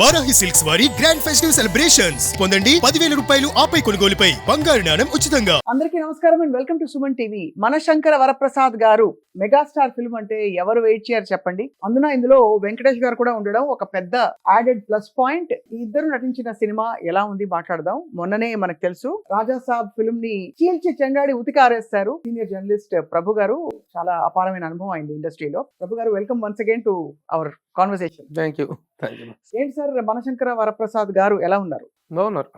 Varahi silks వారి grand festive celebrations పొందండి 10,000 రూపాయలు ఆపై కొనుగోలుపై బంగారు నాణెం ఉచితంగా. అందరికీ నమస్కారం and welcome to Suman TV. Manashankara Varaprasad Garu megastar film అంటే ఎవరు వెయిట్ చేయరు చెప్పండి. ఇందులో వెంకటేష్ గారు కూడా ఉండడం ఒక పెద్ద యాడెడ్ ప్లస్ పాయింట్. ఈ ఇద్దరు నటించిన సినిమా ఎలా ఉంది మాట్లాడదాం. మొన్ననే మనకు తెలుసు రాజా సాబ్ ఫిల్మ్ ని చీల్చి చెంగాడి ఉతికారేస్తారు సీనియర్ జర్నలిస్ట్ ప్రభు గారు. చాలా అపారమైన అనుభవం అయింది ఇండస్ట్రీలో. ప్రభు గారు, welcome once again to our conversation. Thank you. ఏంటి సార్, మనశంకర వరప్రసాద్ గారు ఎలా ఉన్నారు? బాగున్నారు.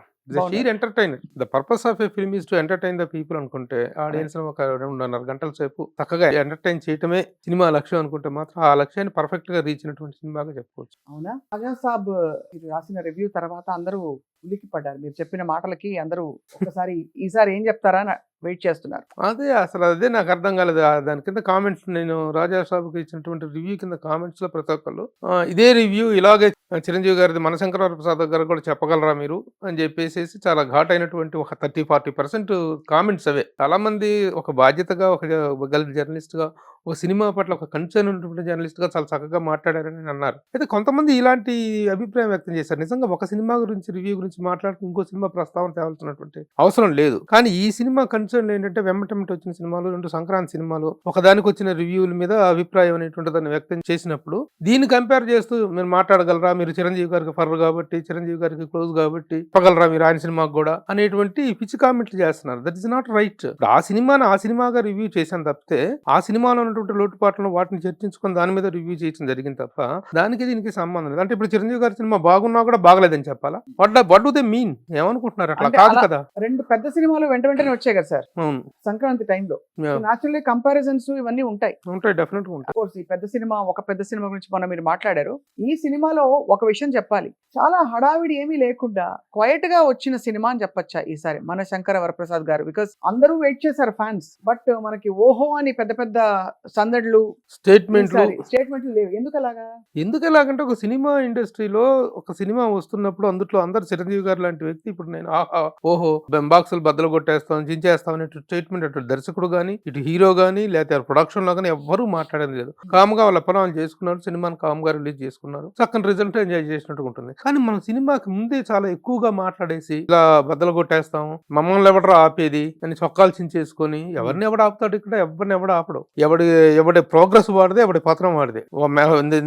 Sheer entertainer. The purpose of a film is to entertain the people అనుకుంటే ఆడియన్స్ ఒక 2.5 గంటల సేపు చక్కగా ఎంటర్టైన్ చేయటమే సినిమా లక్ష్యం అనుకుంటే మాత్రం ఆ లక్ష్యాన్ని పర్ఫెక్ట్ గా రీచ్ అయినటువంటి సినిమాగా చెప్పుకోవచ్చు. అవునా? రాజా సాబ్ మీరు రాసిన రివ్యూ తర్వాత అందరూ ఉలిక్కి పడ్డారు. మీరు చెప్పిన మాటలకి అందరూ ఒకసారి ఈసారి ఏం చెప్తారా అని వెయిట్ చేస్తున్నారు. అదే నాకు అర్థం కాలేదు. దాని కింద కామెంట్స్, నేను రాజా సాబ్కి ఇచ్చినటువంటి రివ్యూ కింద కామెంట్స్ లో ప్రతి ఒక్కళ్ళు ఇదే రివ్యూ ఇలాగే చిరంజీవి గారిది మనశంకర ప్రసాద్ గారు కూడా చెప్పగలరా మీరు అని చెప్పేసి చాలా ఘాట్ అయినటువంటి ఒక 30-40% కామెంట్స్ అవే. చాలా మంది ఒక బాధ్యతగా, ఒక జర్నలిస్ట్ గా, ఒక సినిమా పట్ల ఒక కన్సర్న్ ఉన్నటువంటి జర్నలిస్ట్ గా చాలా చక్కగా మాట్లాడారని అన్నారు. అయితే కొంతమంది ఇలాంటి అభిప్రాయం వ్యక్తం చేశారు. నిజంగా ఒక సినిమా గురించి రివ్యూ గురించి మాట్లాడుతూ ఇంకో సినిమా ప్రస్తావన తేవాల్సినటువంటి అవసరం లేదు. కానీ ఈ సినిమా కన్సర్న్ ఏంటంటే వెంటనే వచ్చిన సినిమాలు, 2 సంక్రాంతి సినిమాలు, ఒకదానికి వచ్చిన రివ్యూల మీద అభిప్రాయం అనేటువంటి దాన్ని వ్యక్తం చేసినప్పుడు దీన్ని కంపేర్ చేస్తూ మీరు మాట్లాడగలరా, మీరు చిరంజీవి గారికి ఫర్ కాబట్టి, చిరంజీవి గారికి క్లోజ్ కాబట్టి చెప్పగలరా మీరు ఆయన సినిమాకు కూడా అనేటువంటి పిచ్చి కామెంట్లు చేస్తున్నారు. That is not right. ఆ సినిమాగా రివ్యూ చేశాను తప్పితే ఆ సినిమాలో ఉన్నటువంటి లోటుపాట్లను వాటిని చర్చించుకొని దాని మీద రివ్యూ చేయడం జరిగింది తప్ప దానికి దీనికి సంబంధం లేదు. అంటే ఇప్పుడు చిరంజీవి గారి సినిమా బాగున్నా కూడా బాగలేదని చెప్పాలా? What do they mean? ఏమనుకుంటున్నారు? అట్లా కాదు కదా. 2 పెద్ద సినిమాలు వెంటనే వచ్చాయి కదా సార్ సంక్రాంతి టైంలో. నేచురల్లీ కంపారిజన్స్ ఇవన్నీ ఉంటాయి, డెఫినెట్ గా ఉంటాయి. ఈ పెద్ద సినిమా గురించి మొన్న మీరు మాట్లాడారు. ఈ సినిమాలో ఒక విషయం చెప్పాలి, చాలా హడావిడి ఏమీ లేకుండా క్వైట్ గా వచ్చిన సినిమా అని చెప్పొచ్చా ఈసారి మనశంకర వరప్రసాద్ గారు? బికాస్ అందరూ వెయిట్ చేశారు ఫ్యాన్స్, బట్ మనకి ఓహో అని పెద్ద సందడ్లు, స్టేట్మెంట్లు లేవు. ఎందుకు ఎలాగంటే ఒక సినిమా ఇండస్ట్రీలో ఒక సినిమా వస్తున్నప్పుడు అందులో అందరు చిరంజీవి గారు లాంటి వ్యక్తి ఇప్పుడు నేను ఓహో బాక్సులు బద్దలు కొట్టేస్తాం, చించేస్తాం అనే స్టేట్మెంట్ అటు దర్శకుడు గానీ, ఇటు హీరో గానీ, లేకపోతే ప్రొడక్షన్ లో గానీ ఎవ్వరూ మాట్లాడేది లేదు. కామ్గా వాళ్ళ పనులు చేసుకున్నారు, సినిమాని కామ్గా రిలీజ్ చేసుకున్నారు, చక్కని రిజల్ట్ ఎంజాయ్ చేసినట్టు ఉంటుంది. కానీ మనం సినిమాకి ముందే చాలా ఎక్కువగా మాట్లాడేసి ఇలా బద్దలు కొట్టేస్తాం, మమ్మల్ని ఎవడరా ఆపేది అని చొక్కాలు చించేసుకొని ఎవరిని ఎవడు ఆపుతాడు? ఇక్కడ ఎవరిని ఎవడు ఆపడు. ఎవడి ప్రోగ్రెస్ వాడిదే, ఎవడి పత్రం వాడిదే.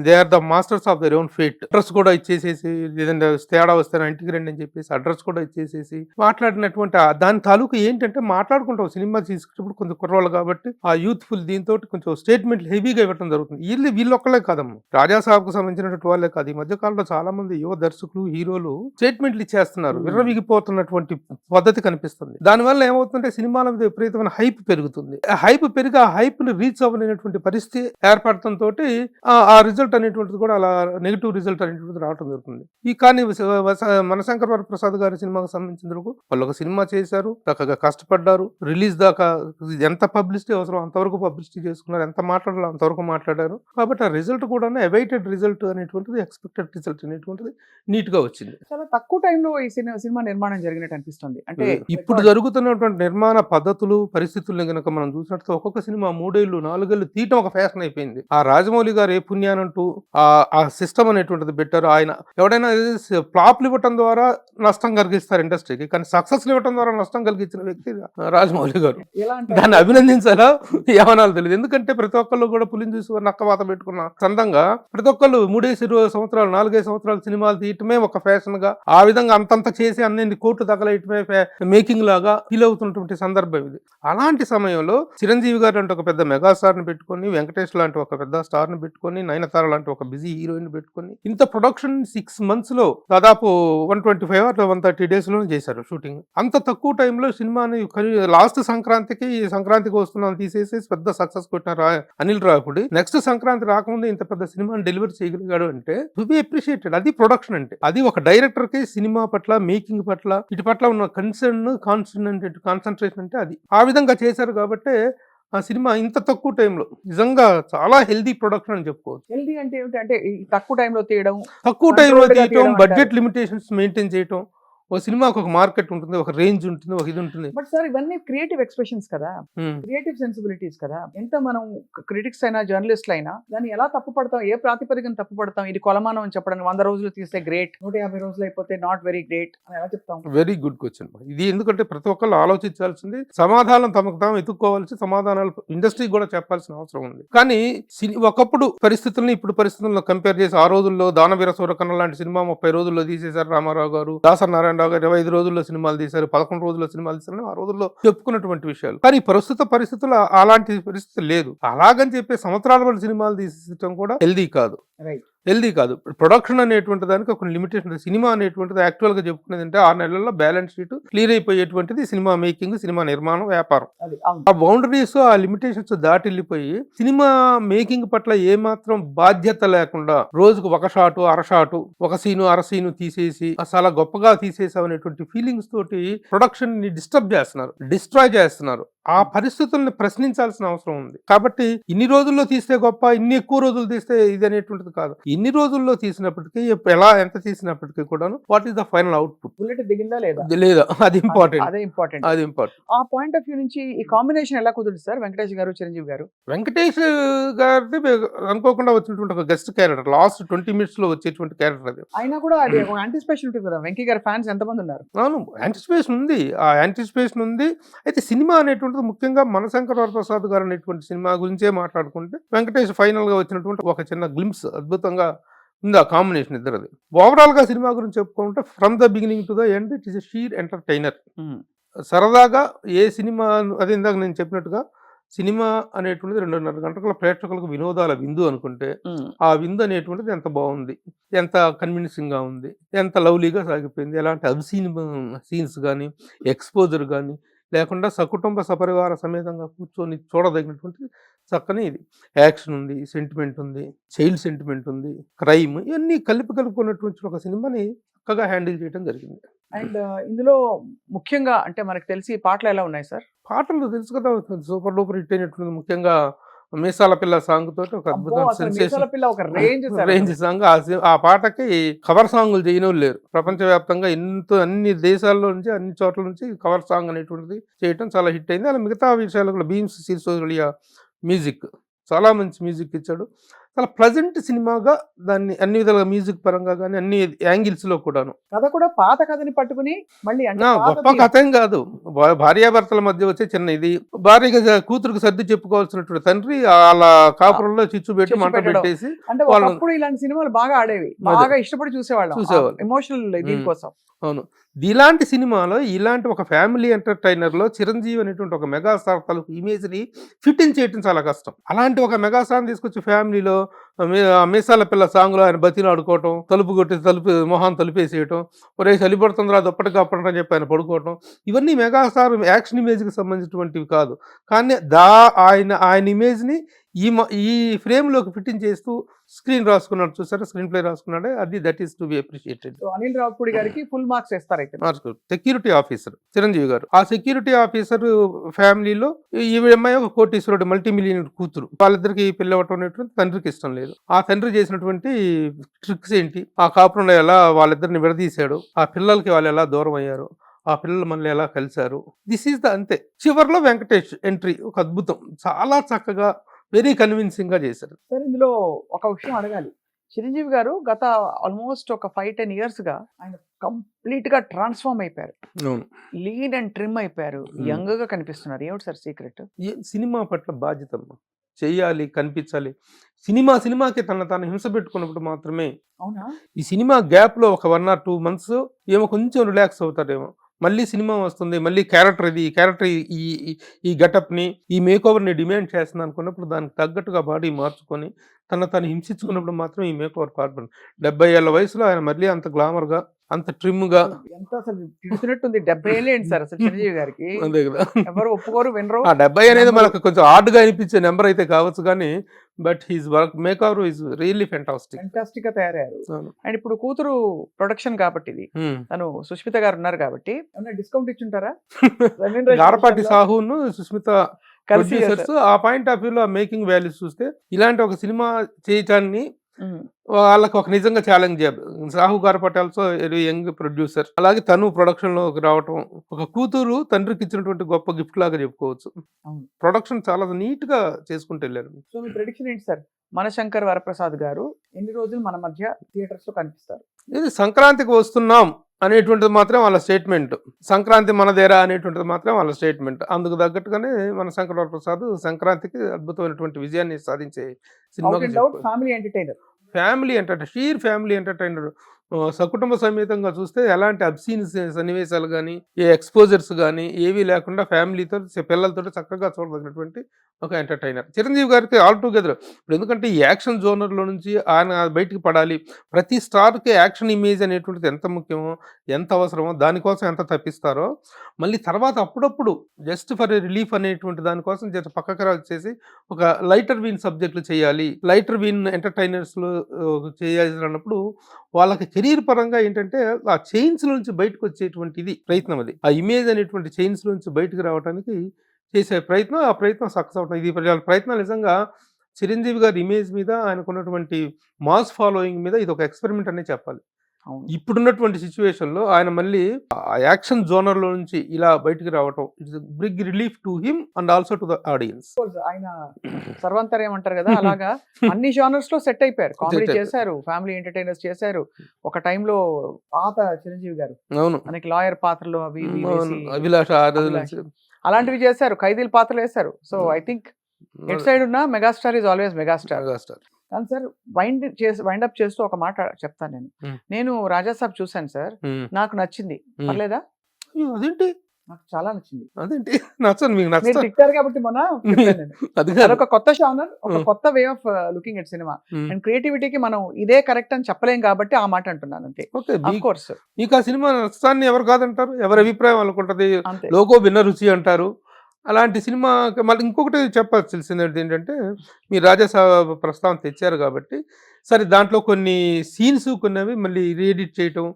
They are the masters of their own fate. Address కూడా ఇచ్చేసేసి, లేదంటే తేడా వస్తే ఇంటికి రండి అని చెప్పేసి అడ్రస్ కూడా ఇచ్చేసేసి మాట్లాడినటువంటి దాని తాలూకు ఏంటంటే మాట్లాడుకుంటాం. సినిమా తీసుకున్నప్పుడు కొంచెం కుర్రోళ్ళు కాబట్టి ఆ యూత్ఫుల్ దీంతో కొంచెం స్టేట్మెంట్ హెవీగా ఇవ్వడం జరుగుతుంది. వీళ్ళొక్కలే కాదమ్మా, రాజా సాబ్ కు సంబంధించినటువంటి వాళ్ళే కాదు. ఈ మధ్య కాలంలో చాలా మంది యువ దర్శకులు, హీరోలు స్టేట్మెంట్లు ఇచ్చేస్తున్నారు. విర్రవిగిపోతున్నటువంటి పద్ధతి కనిపిస్తుంది. దానివల్ల ఏమవుతుందంటే సినిమాల మీద విపరీతమైన హైప్ పెరుగుతుంది. హైప్ పెరిగి ఆ హైప్ ని రీచ్ అవ్వలేనటువంటి పరిస్థితి ఏర్పడటంతో ఆ రిజల్ట్ అనేటువంటిది కూడా అలా నెగిటివ్ రిజల్ట్ అనేటువంటిది రావడం జరుగుతుంది. కానీ మనశంకర వరప్రసాద్ గారి సినిమాకు సంబంధించిన వాళ్ళు ఒక సినిమా చేశారు, చక్కగా కష్టపడ్డారు, రిలీజ్ దాకా ఎంత పబ్లిసిటీ అవసరం అంతవరకు పబ్లిసిటీ చేసుకున్నారు, ఎంత మాట్లాడాలో అంతవరకు మాట్లాడారు. కాబట్టి ఆ రిజల్ట్ కూడా అవైటెడ్ రిజల్ట్ అనేటువంటిది, ఎక్స్పెక్టెడ్ రిజల్ట్ అనేటువంటిది నీట్ గా వచ్చింది. చాలా తక్కువ టైంలో ఈ సినిమా నిర్మాణం జరిగినట్టు అనిపిస్తుంది. అంటే ఇప్పుడు జరుగుతున్నటువంటి నిర్మాణ పద్ధతులు, పరిస్థితుల్ని కనుక మనం చూసినట్టు ఒక్కొక్క సినిమా 3 ఏళ్ళు 4 ఏళ్ళు తీయటం ఒక ఫ్యాషన్ అయిపోయింది. ఆ రాజమౌళి గారు ఏ పుణ్యానంటూ ఆ సిస్టమ్ అనేటువంటిది పెట్టారు. ఆయన ఎవడైనా ఫ్లాప్లు ఇవ్వటం ద్వారా నష్టం కలిగిస్తారు ఇండస్ట్రీకి, కానీ సక్సెస్ ఇవ్వటం ద్వారా నష్టం కలిగించిన వ్యక్తి రాజమౌళి గారు. దాన్ని అభినందించాలా ఏమనాలో తెలియదు. ఎందుకంటే ప్రతి ఒక్కళ్ళు కూడా పులిని చూసి నక్కవాత పెట్టుకున్న చందంగా ప్రతి ఒక్కళ్ళు 3-20 సంవత్సరాలు 4-5 సంవత్సరాలు సినిమాలు తీయటమే ఒక ఫ్యాషన్ గా, ఆ విధంగా అంతంత చేసి అన్ని కోట్లు తగలయటమే మేకింగ్ లాగా ఫీల్ అవుతున్నటువంటి సందర్భం ఇది. అలాంటి సమయంలో చిరంజీవి గారు అంటే ఒక పెద్ద మెగాస్టార్ ని పెట్టుకొని, వెంకటేష్ లాంటి ఒక పెద్ద స్టార్ ని పెట్టుకొని, నయనతార లాంటి ఒక బిజీ హీరోయిన్ పెట్టుకొని, ఇంత ప్రొడక్షన్ 6 months లో దాదాపు 125 or 130 days లో చేశారు షూటింగ్. అంత తక్కువ టైంలో సినిమాని లాస్ట్ సంక్రాంతికి వస్తున్నాను తీసేసి పెద్ద సక్సెస్ కొట్టినారు అనిల్ రావిపూడి. నెక్స్ట్ సంక్రాంతి రాకముందు ఇంత పెద్ద సినిమాని డెలివరీ చేయగలిగాడు అంటే టు బి అప్రిషియేటెడ్. అది ప్రొడక్షన్ అంటే. అది ఒక డైరెక్టర్ కి సినిమా పట్ల, మేకింగ్ పట్ల, ఇటు పట్ల ఉన్న కాన్సన్ట్రేషన్ అంటే అది. ఆ విధంగా చేశారు కాబట్టి ఆ సినిమా ఇంత తక్కువ టైంలో నిజంగా చాలా హెల్దీ ప్రొడక్షన్ అని చెప్పుకోవచ్చు. హెల్దీ అంటే ఏమిటి? అంటే తక్కువ టైంలో తీయడం, బడ్జెట్ లిమిటేషన్స్ మెయింటైన్ చేయటం, ఒక సినిమాకి ఒక మార్కెట్ ఉంటుంది, ఒక రేంజ్ ఉంటుంది, ఒక ఇది ఉంటుంది. బట్ సార్ ఇవన్నీ క్రియేటివ్ ఎక్స్ప్రెషన్స్ కదా, ఉమ్. క్రియేటివ్ సెన్సిబిలిటీస్ కదా. ఎంత మనం క్రిటిక్స్ అయినా జర్నలిస్టులు అయినా దాన్ని ఎలా తప్పు పడతాం, ఏ ప్రాతిపదికన తప్పు పడతాం? ఇది కొలమానం అని చెప్పడానికి 100 రోజులు తీస్తే గ్రేట్, 150 రోజులు అయిపోతే నాట్ వెరీ గ్రేట్ అని ఎలా చెప్తాం? Very good question. ఇది ఎందుకంటే ప్రతి ఒక్కళ్ళు ఆలోచించాల్సింది, సమాధానం తమకు తాము ఎత్తుక్కోవాల్సి, సమాధానాలు ఇండస్ట్రీకి కూడా చెప్పాల్సిన అవసరం ఉంది. కానీ ఒకప్పుడు పరిస్థితుల్ని ఇప్పుడు పరిస్థితులను కంపేర్ చేసి, ఆ రోజుల్లో దానవీర సూరకర్ణ లాంటి సినిమా 30 రోజుల్లో తీసేశారు రామారావు గారు, దాసరి నారాయణరావు గారు 25 రోజుల్లో సినిమాలు తీశారు, 11 రోజుల్లో సినిమాలు తీశారు, ఆ రోజుల్లో చెప్పుకున్నటువంటి విషయాలు. కానీ ప్రస్తుత పరిస్థితుల్లో అలాంటి పరిస్థితి లేదు. అలాగని చెప్పి సంవత్సరాల పాటు సినిమాలు తీసేయడం కూడా హెల్దీ కాదు. రైట్. హెల్దీ కాదు. ప్రొడక్షన్ అనేటువంటి దానికి ఒక లిమిటేషన్. సినిమా అనేటువంటిది యాక్చువల్గా చెప్పుకునేది అంటే 6 నెలల్లో బ్యాలెన్స్ షీట్ క్లియర్ అయిపోయేటువంటిది సినిమా మేకింగ్, సినిమా నిర్మాణం, వ్యాపారం. అది అవును. ఆ బౌండరీస్, ఆ లిమిటేషన్స్ దాటి వెళ్ళిపోయి సినిమా మేకింగ్ పట్ల ఏమాత్రం బాధ్యత లేకుండా రోజుకు ఒక షాటు, అర షాటు, ఒక సీను, అర సీను తీసేసి చాలా గొప్పగా తీసేసామనేటువంటి ఫీలింగ్స్ తోటి ప్రొడక్షన్ ని డిస్టర్బ్ చేస్తున్నారు, డిస్ట్రాయ్ చేస్తున్నారు. ఆ పరిస్థితుల్ని ప్రశ్నించాల్సిన అవసరం ఉంది. కాబట్టి ఇన్ని రోజుల్లో తీస్తే గొప్ప, ఇన్ని ఎక్కువ రోజులు తీస్తే ఇది అనేటువంటిది కాదు. ఇన్ని రోజుల్లో తీసినప్పటికీ, ఎంత తీసినప్పటికీ కూడాను what is the final output, bullet దిగిందా లేదా, లేదా అది ఇంపార్టెంట్. అదే ఇంపార్టెంట్. అది ఇంపార్టెంట్. ఆ పాయింట్ ఆఫ్ వ్యూ నుంచి ఈ కాంబినేషన్ ఎలా కుదురుతుంది సార్, వెంకటేష్ గారు చిరంజీవి గారు? వెంకటేష్ గారిది అనుకోకుండా వచ్చినటువంటి ఒక గెస్ట్ క్యారెక్టర్, లాస్ట్ 20 minutes లో వచ్చేటువంటి క్యారెక్టర్ అది. అయినా కూడా అది ఒక యాంటిసిపేషన్ ఉంటుంది కదా. వెంకీ గారి ఫ్యాన్స్ ఎంతమంది ఉన్నారు? అవును, యాంటిసిపేషన్ ఉంది. ఆ యాంటిసిపేషన్ ఉంది. అయితే సినిమా అనేటువంటిది ముఖ్యంగా మనశంకర వరప్రసాద్ గారు అనేటువంటి సినిమా గురించే మాట్లాడుకుంటే, వెంకటేష్ ఫైనల్ గా వచ్చినటువంటి ఒక చిన్న గ్లింప్స్ అద్భుతంగా ఉంది ఆ కాంబినేషన్ ఇద్దరిది. ఓవరాల్ గా సినిమా గురించి చెప్పుకుంటే, from the beginning to the end it is a sheer entertainer. సరదాగా ఏ సినిమా, అది ఇందాక నేను చెప్పినట్టుగా సినిమా అనేటువంటిది 2.5 గంటల ప్రేక్షకులకు వినోదాల విందు అనుకుంటే, ఆ విందు అనేటువంటిది ఎంత బాగుంది, ఎంత కన్విన్సింగ్ గా ఉంది, ఎంత లవ్లీగా సాగిపోయింది, ఎలాంటి అబ్సీన్ సీన్స్ కానీ, ఎక్స్పోజర్ కానీ లేకుండా సకుటుంబ సపరివార సమేతంగా కూర్చొని చూడదగినటువంటి చక్కని ఇది. యాక్షన్ ఉంది, సెంటిమెంట్ ఉంది, చైల్డ్ సెంటిమెంట్ ఉంది, క్రైమ్, ఇవన్నీ కలుపుకున్నటువంటి ఒక సినిమాని చక్కగా హ్యాండిల్ చేయడం జరిగింది. అండ్ ఇందులో ముఖ్యంగా అంటే మనకు తెలిసి పాటలు ఎలా ఉన్నాయి సార్? పాటలు తెలుసు కదా, సూపర్ డూపర్ హిట్ అయినటువంటి ముఖ్యంగా మీసాల పిల్ల సాంగ్ తోటి ఒక అద్భుతమైన సెన్సేషన్ రేంజ్ సాంగ్. ఆ పాటకి కవర్ సాంగులు చేయడం లేరు ప్రపంచవ్యాప్తంగా. అన్ని దేశాల్లో నుంచి, అన్ని చోట్ల నుంచి కవర్ సాంగ్ అనేటువంటిది చేయటం చాలా హిట్ అయింది. అలా మిగతా విషయాలు కూడా భీమ్స్ సిసోడియా మ్యూజిక్ చాలా మంచి మ్యూజిక్ ఇచ్చాడు. చాలా ప్లజెంట్ సినిమాగా దాన్ని అన్ని విధాలుగా మ్యూజిక్ పరంగా కానీ అన్ని యాంగిల్స్ లో కూడాను. కథ కూడా పాత కథని పట్టుకుని మళ్ళీ గొప్ప కథ ఏం కాదు. భార్యాభర్తల మధ్య వచ్చే చిన్న ఇది, భార్యగా కూతురుకు సర్ది చెప్పుకోవాల్సినటువంటి తండ్రి వాళ్ళ కాపురంలో చిచ్చు పెట్టి మంట పెట్టేసి. అంటే ఒకప్పుడు ఇలాంటి సినిమాలు బాగా ఆడేవి, బాగా ఇష్టపడి చూసేవాళ్ళు ఎమోషనల్ దీనికోసం. అవును, ఇలాంటి సినిమాలో ఇలాంటి ఒక ఫ్యామిలీ ఎంటర్టైనర్ లో చిరంజీవి అనేటువంటి ఒక మెగాస్టార్ తలకు ఇమేజ్ ని ఫిట్ ఇన్ చేయడం చాలా కష్టం. అలాంటి ఒక మెగాస్టార్ తీసుకొచ్చి ఫ్యామిలీలో మీసాల పిల్ల సాంగ్ లో ఆయన బతిని ఆడుకోవటం, తలుపు కొట్టి మొహాన్ తలుపేసేయటం, ఒరే చలిపడుతుందిరా దుప్పటి కప్పడం అని చెప్పి ఆయన పడుకోవటం, ఇవన్నీ మెగాస్టార్ యాక్షన్ ఇమేజ్ కి సంబంధించినటువంటివి కాదు. కానీ ఆయన ఇమేజ్ ని ఈ ఫ్రేమ్ లోకి ఫిట్టింగ్ చేస్తూ స్క్రీన్ రాసుకున్నాడు, చూసారా, స్క్రీన్ ప్లే రాసుకున్నాడు. అది that is to be appreciated. Anil Ravipudi గారికి ఫుల్ మార్క్స్ ఇస్తారు. సెక్యూరిటీ ఆఫీసర్ చిరంజీవి గారు, ఆ సెక్యూరిటీ ఆఫీసర్ ఫ్యామిలీలో ఈ అమ్మాయి ఒక కోటీశ్వరుడు మల్టీమిలియనర్ కూతురు, వాళ్ళిద్దరికి పెళ్లి అవ్వటం అనేటువంటి తండ్రికి ఇష్టం లేదు. ఆ తండ్రి చేసినటువంటి ట్రిక్స్ ఏంటి, ఆ కాపురంలో ఎలా వాళ్ళిద్దరిని విడదీశాడు, ఆ పిల్లలకి వాళ్ళు ఎలా దూరం అయ్యారు, ఆ పిల్లలు మళ్ళీ ఎలా కలిశారు, దిస్ ఈస్ ద అంతే. చివరిలో వెంకటేష్ ఎంట్రీ ఒక అద్భుతం, చాలా చక్కగా వెరీ కన్విన్సింగ్ గా చేశారు. సార్ ఇందులో ఒక విషయం అడగాలి, చిరంజీవి గారు గత ఆల్మోస్ట్ ఒక 5-10 years గా ఆయన కంప్లీట్ గా ట్రాన్స్ఫార్మ్ అయిపోయారు, లీన్ అండ్ ట్రిమ్ అయిపోయారు, యంగ్ గా కనిపిస్తున్నారు. ఏమిటి సార్ సీక్రెట్? సినిమా పట్ల బాధ్యత చెయ్యాలి, కనిపించాలి. సినిమాకి తాను హింస పెట్టుకున్నప్పుడు మాత్రమే. అవునా? ఈ సినిమా గ్యాప్ లో ఒక 1 or 2 months ఏమో కొంచెం రిలాక్స్ అవుతాడేమో, మళ్ళీ సినిమా వస్తుంది, మళ్ళీ క్యారెక్టర్ ఈ క్యారెక్టర్ ఈ గెటప్ ని, ఈ మేక్ ఓవర్ ని డిమాండ్ చేస్తుంది అనుకున్నప్పుడు దానికి తగ్గట్టుగా బాడీ మార్చుకొని తను హింసించుకున్నప్పుడు మాత్రం ఈ మేక్ ఓవర్ పార్ట్. 70 ఏళ్ల వయసులో ఆయన మళ్ళీ అంత గ్లామర్ గా, అంత ట్రిమ్ గా, ఎంత అసలు తిడుతున్నట్టుంది. 70 ఏళ్ళు ఏంటి సార్ అసలు చిరంజీవి గారికి? అంతే కదా, ఎవరు ఒప్పుకోరు, వినరు. 70 అనేది మనకు కొంచెం హార్డ్ గా అనిపించే నెంబర్ అయితే కావచ్చు కానీ, but his work make over is really fantastic గా తయారయ్యారు. అండ్ ఇప్పుడు కూతురు ప్రొడక్షన్ కాబట్టి ఇది, తను సుష్మిత గారు ఉన్నారు కాబట్టి ఏమైనా డిస్కౌంట్ ఇచ్చుంటారా? గారపాటి సాహును సుష్మిత కలిసి ఆ పాయింట్ ఆఫ్ వ్యూలో మేకింగ్ వాల్యూస్ చూస్తే ఇలాంటి ఒక సినిమా చేయటాన్ని వాళ్ళకి ఒక నిజంగా ఛాలెంజ్ జాబ్. సాహు గార్పట్ ఆల్సో యంగ్ ప్రొడ్యూసర్. అలాగే తను ప్రొడక్షన్‌లోకి రావటం ఒక కూతురు తండ్రికి ఇచ్చినటువంటి గొప్ప గిఫ్ట్ లాగా చెప్పుకోవచ్చు. అవును. ప్రొడక్షన్ చాలా నీట్‌గా చేసుకుంటూ వెళ్ళారు. సో మీ ప్రెడిక్షన్ ఏంటి సార్? మనశంకర్ వరప్రసాద్ గారు ఎన్ని రోజులు మన మధ్య థియేటర్స్ లో కనిపిస్తారు? ఇది సంక్రాంతికి వస్తున్నాం అనేటువంటిది మాత్రం వాళ్ళ స్టేట్మెంట్. సంక్రాంతి మనదేరా అనేటువంటిది మాత్రం వాళ్ళ స్టేట్మెంట్. అందుకు తగ్గట్టుగానే మన శంకర్ వరప్రసాద్ సంక్రాంతికి అద్భుతమైనటువంటి విజయాన్ని సాధించే సినిమాగా అవుట్ అండ్ అవుట్ చెప్పుకోవచ్చు. Family entertainer. Family entertainer, sheer family entertainer. సకుటుంబ సమేతంగా చూస్తే ఎలాంటి అబ్సీన్ సన్నివేశాలు కానీ, ఏ ఎక్స్పోజర్స్ కానీ ఏవీ లేకుండా ఫ్యామిలీతో పిల్లలతో చక్కగా చూడదగినటువంటి ఒక ఎంటర్టైనర్. చిరంజీవి గారికి ఆల్ టుగెదర్ ఇప్పుడు ఎందుకంటే ఈ యాక్షన్ జోనర్లో నుంచి ఆయన బయటికి పడాలి. ప్రతి స్టార్కి యాక్షన్ ఇమేజ్ అనేటువంటిది ఎంత ముఖ్యమో, ఎంత అవసరమో, దానికోసం ఎంత తప్పిస్తారో, మళ్ళీ తర్వాత అప్పుడప్పుడు జస్ట్ ఫర్ రిలీఫ్ అనేటువంటి దానికోసం జస్ట్ పక్కకు వచ్చేసి ఒక లైటర్ వీన్ సబ్జెక్టులు చేయాలి, లైటర్ వీన్ ఎంటర్టైనర్స్లో చేయాలన్నప్పుడు వాళ్ళకి కెరీర్ పరంగా ఏంటంటే ఆ చైన్స్ నుంచి బయటకు వచ్చేటువంటిది ప్రయత్నం. అది ఆ ఇమేజ్ అనేటువంటి చైన్స్ నుంచి బయటకు రావడానికి చేసే ప్రయత్నం, ఆ ప్రయత్నం సక్సెస్ అవటం. ఇది ప్రయత్నం నిజంగా చిరంజీవి గారి ఇమేజ్ మీద, ఆయనకున్నటువంటి మాస్ ఫాలోయింగ్ మీద ఇది ఒక ఎక్స్పెరిమెంట్ అనే చెప్పాలి. అవును. ఇప్పుడున్నటువంటి సిచ్యువేషన్లో ఆయన మళ్ళీ ఆ యాక్షన్ జోనర్లో నుంచి ఇలా బయటికి రావటం it's big relief to him and also to the audience. ఆయన సర్వంతరం అంటారు కదా, అలాగా అన్ని జానర్స్ లో సెట్ అయిపోయారు. కామెడీ Set చేశారు, ఫ్యామిలీ ఎంటర్టైనర్స్ చేశారు. ఒక టైంలో పాత చిరంజీవి గారు అవును, మనకి లాయర్ పాత్రలు అవి ఇవి వేసి అభిలాష ఆ రోజు అభిలాష్. నుంచి అలాంటివి చేశారు, ఖైదీల పాత్రలు వేశారు. So I think at side ఉన్న megastar is always megastar. Megastar. కానీ సార్ వైండ్ అప్ చేస్తూ ఒక మాట చెప్తాను నేను. Hmm. నేను రాజాసాబ్ చూశాను సార్, నాకు నచ్చింది. పర్లేదా? అయ్యో, అదేంటి నాకు చాలా నచ్చింది. అదేంటి నచ్చను మీకు మీరు నచ్చ తిట్టారు కాబట్టి మొన్న చెప్పాను నేను. అది కాదు. అదొక కొత్త షానర్, ఒక Hmm. కొత్త way of looking at cinema. Hmm. And క్రియేటివిటీకి మనం ఇదే కరెక్ట్ అని చెప్పలేం కాబట్టి ఆ మాట అంటున్నాను అంతే. ఓకే, ఆఫ్ కోర్స్ మీకు ఆ సినిమా నచ్చాన్ని ఎవరు కాదంటారు, ఎవరి అభిప్రాయం వాళ్ళకుంటది. అంతే. లోకో భిన్న రుచి అంటారు. అలాంటి సినిమా మళ్ళీ ఇంకొకటి చెప్పాల్సింది ఏంటంటే మీరు రాజాసాబ్ ప్రస్తావన తెచ్చారు కాబట్టి, సరే దాంట్లో కొన్ని సీన్స్ కొన్ని అవి మళ్ళీ రీఎడిట్ చేయటం,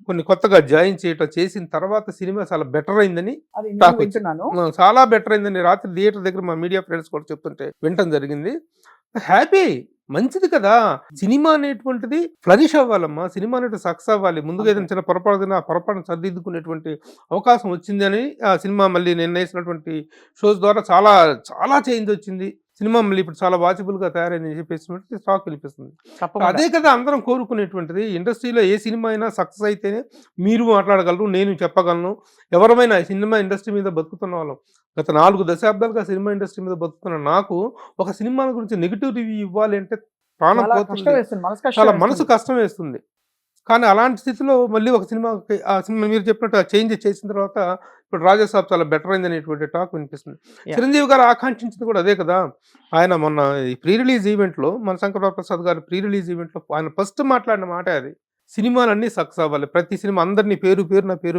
కొన్ని కొత్తగా జాయిన్ చేయటం చేసిన తర్వాత సినిమా చాలా బెటర్ అయిందని అది టాక్ నేను వచ్చింది. వింటున్నాను. చాలా బెటర్ అయిందని రాత్రి థియేటర్ దగ్గర మా మీడియా ఫ్రెండ్స్ కూడా చెప్తుంటే వినటం జరిగింది. హ్యాపీ, మంచిది కదా. సినిమా అనేటువంటిది ఫ్లరిష్ అవ్వాలమ్మా, సినిమా అనేది సక్సెస్ అవ్వాలి. ముందుగా ఏదైనా చిన్న పొరపాటు ఆ పొరపాటును సరిదిద్దుకునేటువంటి అవకాశం వచ్చింది అని ఆ సినిమా మళ్ళీ నిన్న వేసినటువంటి షోస్ ద్వారా చాలా చాలా చేంజ్ వచ్చింది. సినిమా మళ్ళీ ఇప్పుడు చాలా వాచబుల్గా తయారైందని చెప్పేసి స్టాక్ వినిపిస్తుంది. తప్పకుండా. అదే కదా అందరం కోరుకునేటువంటిది. ఇండస్ట్రీలో ఏ సినిమా అయినా సక్సెస్ అయితేనే మీరు మాట్లాడగలరు, నేను చెప్పగలను. ఎవరమైనా సినిమా ఇండస్ట్రీ మీద బతుకుతున్న వాళ్ళం, గత 4 దశాబ్దాలుగా సినిమా ఇండస్ట్రీ మీద బతుకుతున్న నాకు ఒక సినిమా గురించి నెగిటివ్ రివ్యూ ఇవ్వాలి అంటే ప్రాణం చాలా పోతుంది, కష్టం వేస్తుంది, మనసు కష్టం చాలా వేస్తుంది. మనసు కష్టం వేస్తుంది. కానీ అలాంటి స్థితిలో మళ్ళీ ఒక సినిమా ఆ సినిమా మీరు చెప్పినట్టు చేంజ్ చేసిన తర్వాత ఇప్పుడు రాజాసాబ్ చాలా బెటర్ అయింది అనేటువంటి టాక్ వినిపిస్తుంది. Yeah. చిరంజీవి గారు ఆకాంక్షించింది కూడా అదే కదా. ఆయన మొన్న ఈ ప్రీ రిలీజ్ ఈవెంట్లో, మన శంకర్ ప్రసాద్ గారు ప్రీ రిలీజ్ ఈవెంట్లో ఆయన ఫస్ట్ మాట్లాడిన మాట అది. సినిమాలన్నీ సక్సెస్ అవ్వాలి, ప్రతి సినిమా అందరినీ పేరు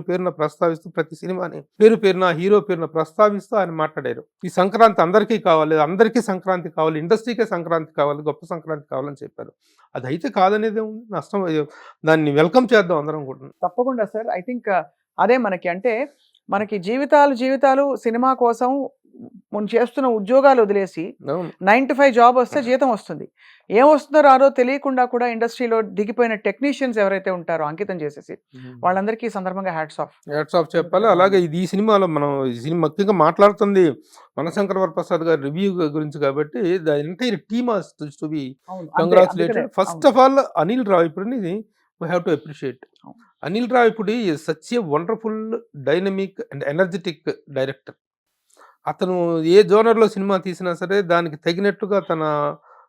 పేరున ప్రస్తావిస్తూ, ప్రతి సినిమాని పేరు పేరున హీరో పేరున ప్రస్తావిస్తూ ఆయన మాట్లాడారు. ఈ సంక్రాంతి అందరికీ కావాలి, అందరికీ సంక్రాంతి కావాలి, ఇండస్ట్రీకే సంక్రాంతి కావాలి, గొప్ప సంక్రాంతి కావాలని చెప్పారు. అది అయితే కాదనేది ఉంది, నష్టం. దాన్ని వెల్కమ్ చేద్దాం అందరం కూడా. తప్పకుండా సార్. ఐ థింక్ అదే మనకి జీవితాలు సినిమా కోసం మనం చేస్తున్న ఉద్యోగాలు వదిలేసి అవును. 9 to 5 జాబ్ వస్తే జీతం వస్తుంది. ఏం వస్తుందో రాదో తెలియకుండా కూడా ఇండస్ట్రీలో దిగిపోయిన టెక్నీషియన్స్ ఎవరైతే ఉంటారో అంకితం చేసేసి వాళ్ళందరికీ ఈ సందర్భంగా హ్యాట్స్ ఆఫ్ చెప్పాలి. అలాగే ఈ సినిమాలో మనం ఈ సినిమా ముఖ్యంగా మాట్లాడుతుంది మనశంకర్ వరప్రసాద్ గారి రివ్యూ గురించి కాబట్టి the entire team has to be congratulated. First of all Anil రావిపూడిని we have to appreciate. Anil Ravipudi is such a wonderful, dynamic and energetic director. అతను ఏ జోనర్లో సినిమా తీసినా సరే దానికి తగినట్టుగా తన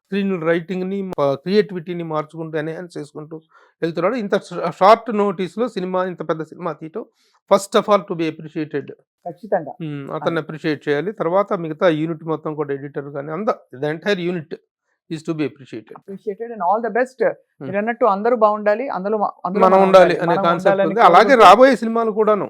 స్క్రీన్ రైటింగ్ని, క్రియేటివిటీని మార్చుకుంటూ ఎన్హాన్స్ చేసుకుంటూ వెళ్తున్నాడు. ఇంత షార్ట్ నోటీస్లో సినిమా, ఇంత పెద్ద సినిమా తీయటం first of all to be appreciated. ఖచ్చితంగా అతన్ని అప్రిషియేట్ చేయాలి. తర్వాత మిగతా యూనిట్ మొత్తం కూడా, ఎడిటర్ కానీ the entire unit is to be appreciated and all the best. మీరు అన్నట్టు అందరూ బాగుండాలి, అందులో మనం ఉండాలి అనే కాన్సెప్ట్ ఉంది. అలాగే రాబోయే సినిమాలు కూడాను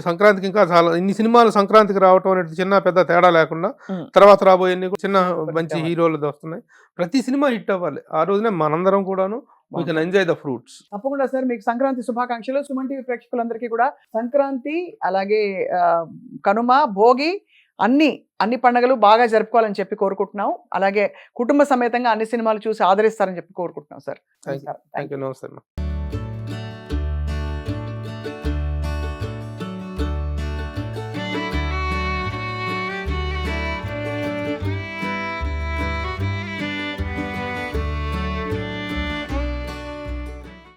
సంక్రాంతికి ఇంకా చాలా ఇన్ని సినిమాలు సంక్రాంతికి రావటం అనేది చిన్న పెద్ద తేడా లేకుండా తర్వాత రాబోయే చిన్న మంచి హీరోలు వస్తున్నాయి. ప్రతి సినిమా హిట్ అవ్వాలి. ఆ రోజునే మనందరం కూడాను we can enjoy the fruits. తప్పకుండా సార్, మీకు సంక్రాంతి శుభాకాంక్షలు. సుమన్ టీవీ ప్రేక్షకులందరికీ కూడా సంక్రాంతి, అలాగే కనుమ, భోగి, అన్ని పండుగలు బాగా జరుపుకోవాలని చెప్పి కోరుకుంటున్నాం. అలాగే కుటుంబ సమేతంగా అన్ని సినిమాలు చూసి ఆదరిస్తారని చెప్పి కోరుకుంటున్నాం సార్. Thank you. నమస్తే అమ్మా.